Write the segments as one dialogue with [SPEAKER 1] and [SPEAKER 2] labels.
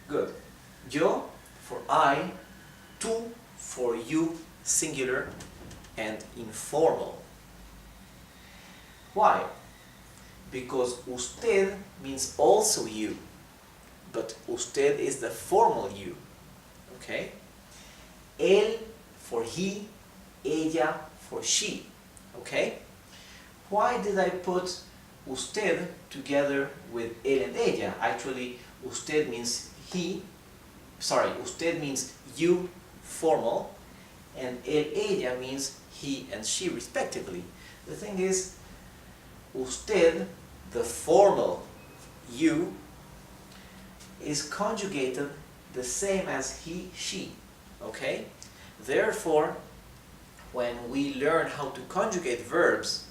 [SPEAKER 1] Good. Yo for I, tú for you, singular, and informal. Why? Because usted means also you, but usted is the formal you. Okay? Él for he, ella for she. Okay? Why did I put usted together with él and ella? Actually, usted means usted means you, formal, and él, ella means he and she respectively. The thing is, usted, the formal you, is conjugated the same as he, she. Okay? Therefore, when we learn how to conjugate verbs,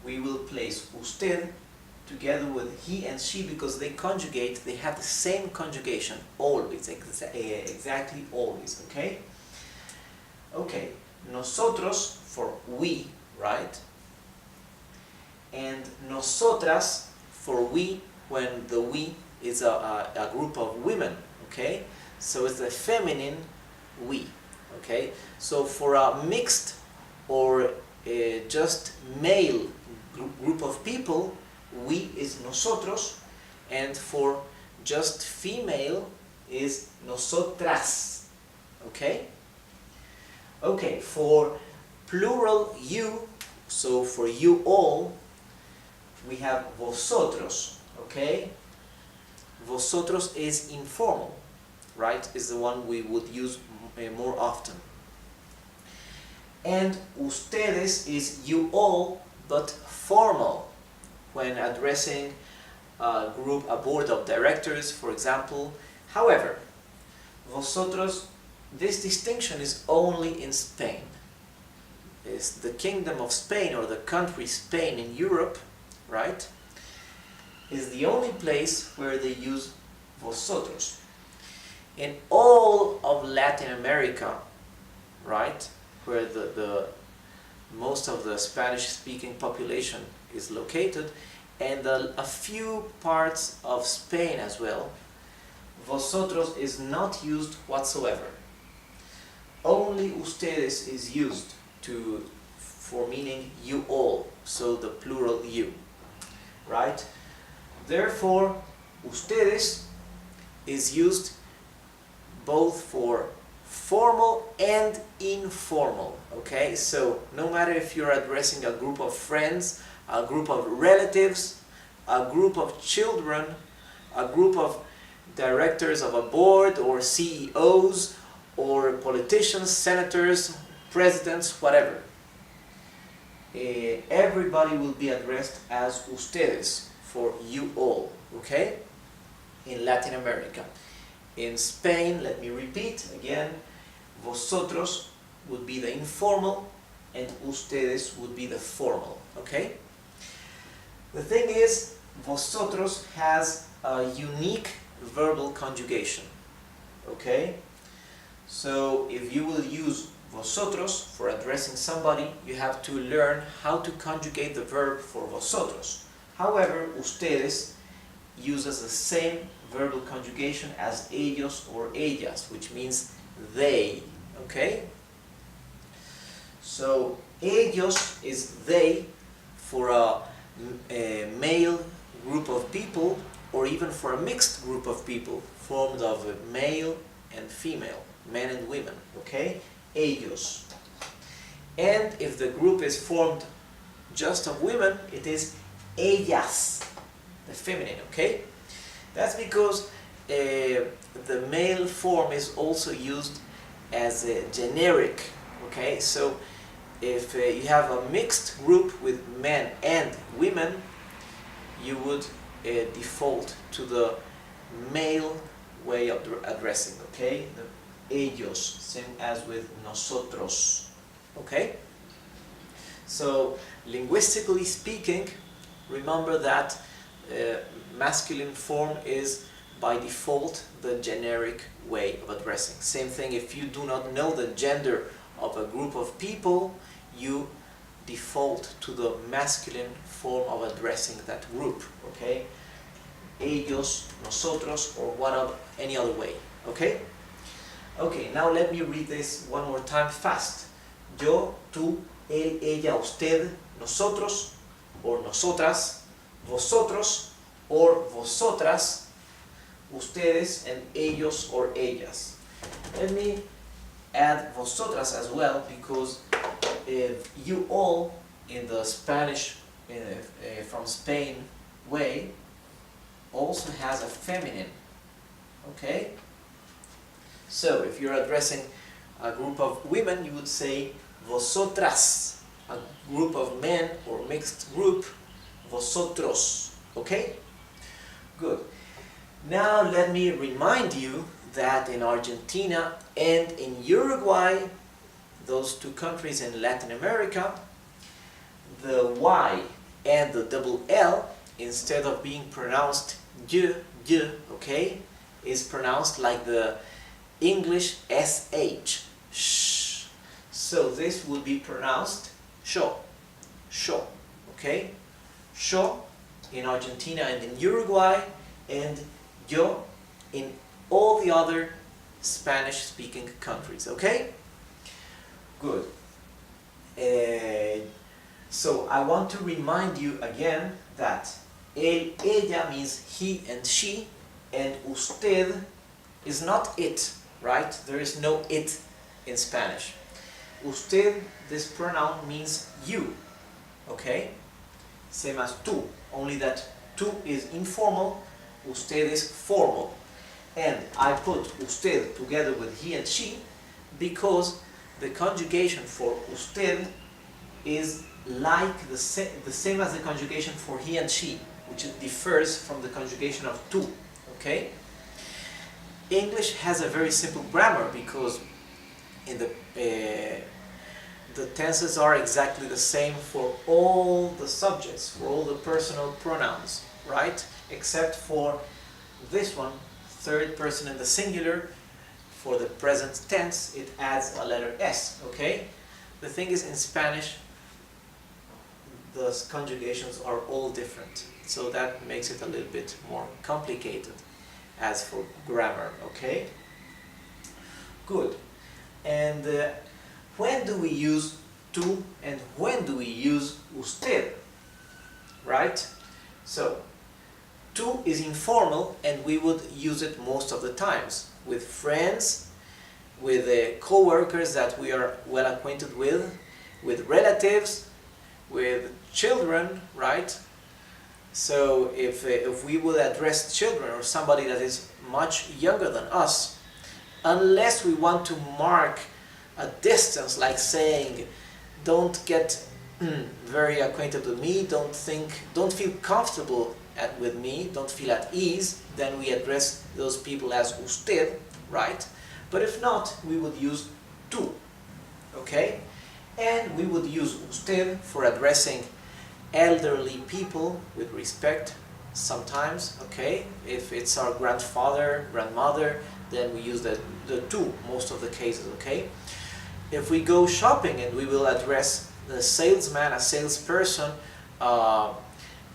[SPEAKER 1] we will place usted together with he and she because they conjugate, they have the same conjugation, always, exactly always, okay? Okay, nosotros for we, right? And nosotras for we when the we is a group of women, okay? So it's the feminine we, okay? So for a mixed or just male group of people, we is nosotros, and for just female is nosotras, okay? Okay, for plural you, so for you all, we have vosotros, okay? Vosotros is informal, right? Is the one we would use more often. And ustedes is you all, but formal when addressing a group, a board of directors, for example. However, vosotros, this distinction is only in Spain. It's the Kingdom of Spain, or the country Spain in Europe, right, is the only place where they use vosotros. In all of Latin America, right, where the most of the Spanish-speaking population is located, and a few parts of Spain as well, vosotros is not used whatsoever. Only ustedes is used for meaning you all, so the plural you, right? Therefore, ustedes is used both for formal and informal, okay? So no matter if you're addressing a group of friends, a group of relatives, a group of children, a group of directors of a board, or CEOs, or politicians, senators, presidents, whatever, everybody will be addressed as ustedes, for you all, okay? In Latin America. In Spain, let me repeat again, vosotros would be the informal and ustedes would be the formal, okay? The thing is, vosotros has a unique verbal conjugation, okay? So if you will use vosotros for addressing somebody, you have to learn how to conjugate the verb for vosotros. However, ustedes uses the same verbal conjugation as ellos or ellas, which means they, okay? So ellos is they for a male group of people, or even for a mixed group of people formed of male and female, men and women, okay? Ellos. And if the group is formed just of women, it is ellas, the feminine, okay? That's because the male form is also used as a generic, okay? So if you have a mixed group with men and women, you would default to the male way of addressing, okay? The ellos, same as with nosotros, okay? So linguistically speaking, remember that masculine form is by default the generic way of addressing. Same thing, if you do not know the gender of a group of people, you default to the masculine form of addressing that group, okay? ellos, nosotros, or any other way. Okay? Okay, now let me read this one more time fast. Yo, tú, él, ella, usted, nosotros, or nosotras, vosotros, or vosotras, ustedes, and ellos or ellas. Let me add vosotras as well, because you all in the Spanish from Spain way also has a feminine. Okay? So if you're addressing a group of women, you would say vosotras. A group of men or mixed group, vosotros. Okay? Good. Now let me remind you that in Argentina and in Uruguay, those two countries in Latin America, the Y and the double L, instead of being pronounced y, okay, is pronounced like the English SH, sh. So this would be pronounced sho, okay? Sho in Argentina and in Uruguay, and yo in all the other Spanish-speaking countries, okay? Good. So I want to remind you again that él, ella means he and she, and usted is not it, right? There is no it in Spanish. Usted, this pronoun means you, okay? Same as tú, only that tú is informal, usted is formal. And I put usted together with he and she because the conjugation for usted is like the same as the conjugation for he and she, which differs from the conjugation of tú, okay? English has a very simple grammar because in the tenses are exactly the same for all the subjects, for all the personal pronouns, right? Except for this one, third person in the singular. For the present tense, it adds a letter S, okay? The thing is, in Spanish, the conjugations are all different, so that makes it a little bit more complicated as for grammar, okay? Good. And when do we use tú and when do we use usted, right? So, tú is informal and we would use it most of the times with friends, with co-workers that we are well acquainted with relatives, with children, right? So if we would address children or somebody that is much younger than us, unless we want to mark a distance, like saying, don't get very acquainted with me, don't feel comfortable with me, don't feel at ease, then we address those people as usted, right? But if not, we would use tú, okay? And we would use usted for addressing elderly people with respect sometimes, okay? If it's our grandfather, grandmother, then we use the tú most of the cases, okay? If we go shopping and we will address the salesman, a salesperson,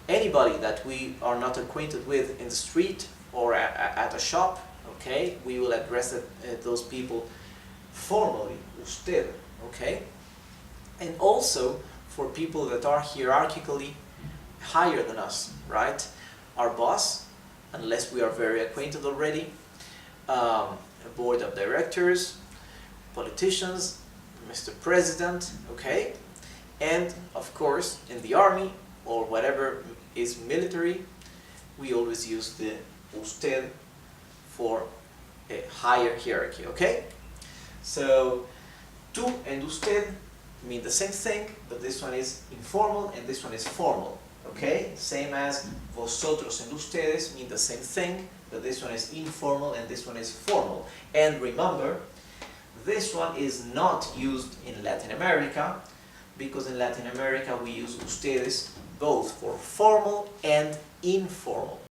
[SPEAKER 1] anybody that we are not acquainted with in the street or at a shop, okay, we will address those people formally, usted, okay? And also for people that are hierarchically higher than us, right? Our boss, unless we are very acquainted already, a board of directors, politicians, Mr. President, okay? And of course, in the army or whatever is military, we always use the usted for a higher hierarchy, okay? So, tú and usted mean the same thing, but this one is informal and this one is formal, okay? Same as vosotros and ustedes mean the same thing, but this one is informal and this one is formal. And remember, this one is not used in Latin America, because in Latin America we use ustedes both for formal and informal.